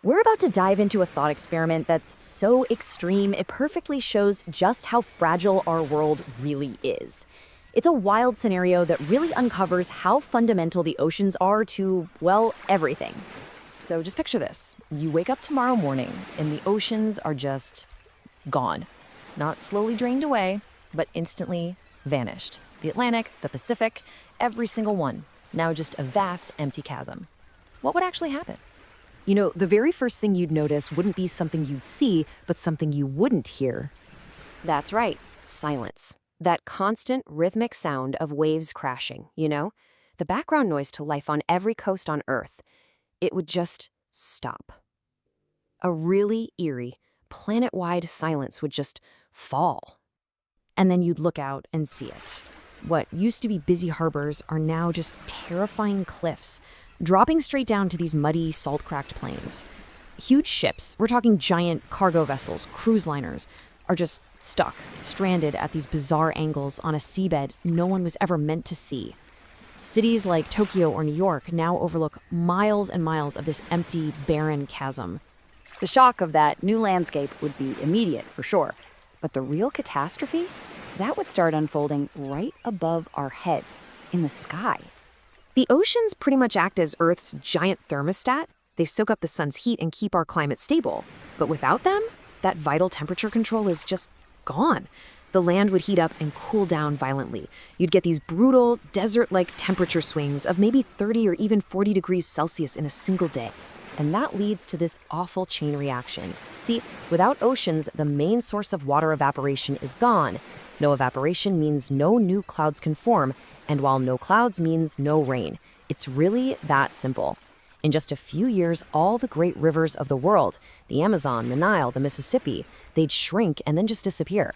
We're about to dive into a thought experiment that's so extreme it perfectly shows just how fragile our world really is. It's a wild scenario that really uncovers how fundamental the oceans are to, well, everything. So just picture this. You wake up tomorrow morning and the oceans are just gone. Not slowly drained away, but instantly vanished. The Atlantic, the Pacific, every single one. Now just a vast empty chasm. What would actually happen? The very first thing you'd notice wouldn't be something you'd see, but something you wouldn't hear. That's right, silence. That constant rhythmic sound of waves crashing, the background noise to life on every coast on Earth. It would just stop. A really eerie, planet-wide silence would just fall. And then you'd look out and see it. What used to be busy harbors are now just terrifying cliffs, dropping straight down to these muddy, salt-cracked plains. Huge ships, we're talking giant cargo vessels, cruise liners, are just stuck, stranded at these bizarre angles on a seabed no one was ever meant to see. Cities like Tokyo or New York now overlook miles and miles of this empty, barren chasm. The shock of that new landscape would be immediate, for sure. But the real catastrophe? That would start unfolding right above our heads, in the sky. The oceans pretty much act as Earth's giant thermostat. They soak up the sun's heat and keep our climate stable. But without them, that vital temperature control is just gone. The land would heat up and cool down violently. You'd get these brutal, desert-like temperature swings of maybe 30 or even 40 degrees Celsius in a single day. And that leads to this awful chain reaction. See, without oceans, the main source of water evaporation is gone. No evaporation means no new clouds can form, and while no clouds means no rain. It's really that simple. In just a few years, all the great rivers of the world, the Amazon, the Nile, the Mississippi, they'd shrink and then just disappear.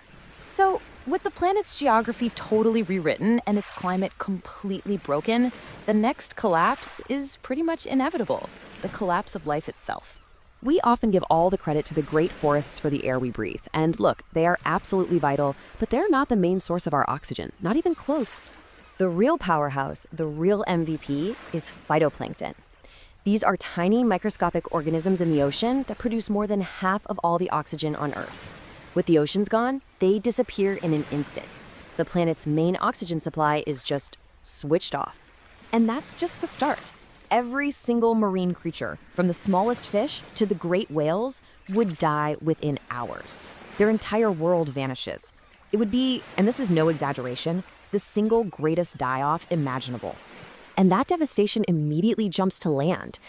So, with the planet's geography totally rewritten and its climate completely broken, the next collapse is pretty much inevitable, the collapse of life itself. We often give all the credit to the great forests for the air we breathe. And look, they are absolutely vital, but they're not the main source of our oxygen, not even close. The real powerhouse, the real MVP, is phytoplankton. These are tiny microscopic organisms in the ocean that produce more than half of all the oxygen on Earth. With the oceans gone, they disappear in an instant. The planet's main oxygen supply is just switched off. And that's just the start. Every single marine creature, from the smallest fish to the great whales, would die within hours. Their entire world vanishes. It would be, and this is no exaggeration, the single greatest die-off imaginable. And that devastation immediately jumps to land.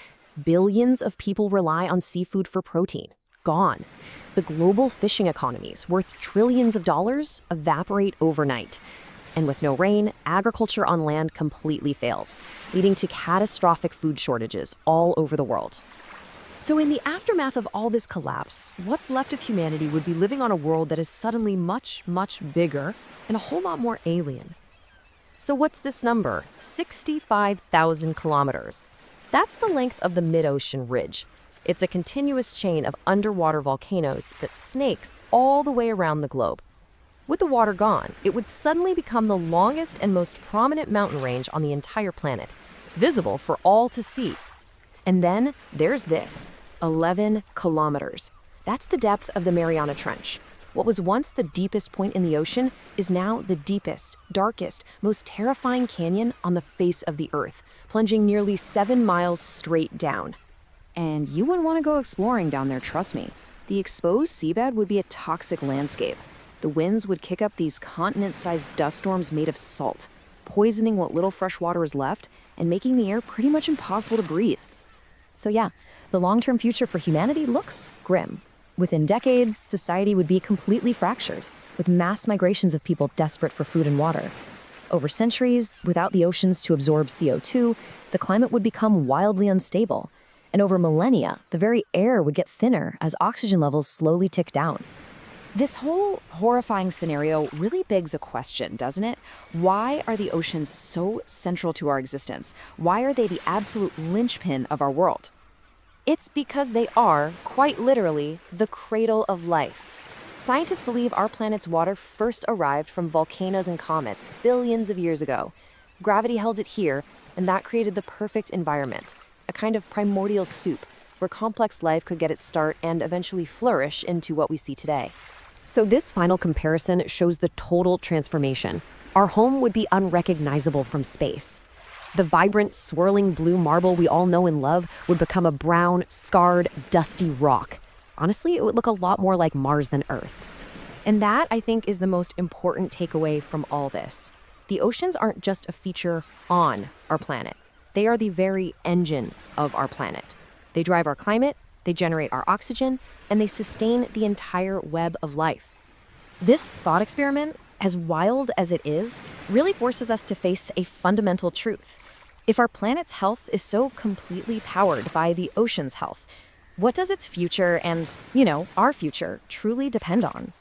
Billions of people rely on seafood for protein. Gone. The global fishing economies, worth trillions of dollars, evaporate overnight. And with no rain, agriculture on land completely fails, leading to catastrophic food shortages all over the world. So in the aftermath of all this collapse, what's left of humanity would be living on a world that is suddenly much, much bigger and a whole lot more alien. So what's this number? 65,000 kilometers. That's the length of the mid-ocean ridge. It's a continuous chain of underwater volcanoes that snakes all the way around the globe. With the water gone, it would suddenly become the longest and most prominent mountain range on the entire planet, visible for all to see. And then there's this, 11 kilometers. That's the depth of the Mariana Trench. What was once the deepest point in the ocean is now the deepest, darkest, most terrifying canyon on the face of the Earth, plunging nearly 7 miles straight down. And you wouldn't want to go exploring down there, trust me. The exposed seabed would be a toxic landscape. The winds would kick up these continent-sized dust storms made of salt, poisoning what little fresh water is left and making the air pretty much impossible to breathe. So yeah, the long-term future for humanity looks grim. Within decades, society would be completely fractured, with mass migrations of people desperate for food and water. Over centuries, without the oceans to absorb CO2, the climate would become wildly unstable. And over millennia, the very air would get thinner as oxygen levels slowly tick down. This whole horrifying scenario really begs a question, doesn't it? Why are the oceans so central to our existence? Why are they the absolute linchpin of our world? It's because they are, quite literally, the cradle of life. Scientists believe our planet's water first arrived from volcanoes and comets billions of years ago. Gravity held it here, and that created the perfect environment, a kind of primordial soup, where complex life could get its start and eventually flourish into what we see today. So this final comparison shows the total transformation. Our home would be unrecognizable from space. The vibrant, swirling blue marble we all know and love would become a brown, scarred, dusty rock. Honestly, it would look a lot more like Mars than Earth. And that, I think, is the most important takeaway from all this. The oceans aren't just a feature on our planet. They are the very engine of our planet. They drive our climate, they generate our oxygen, and they sustain the entire web of life. This thought experiment, as wild as it is, really forces us to face a fundamental truth. If our planet's health is so completely powered by the ocean's health, what does its future and, our future truly depend on?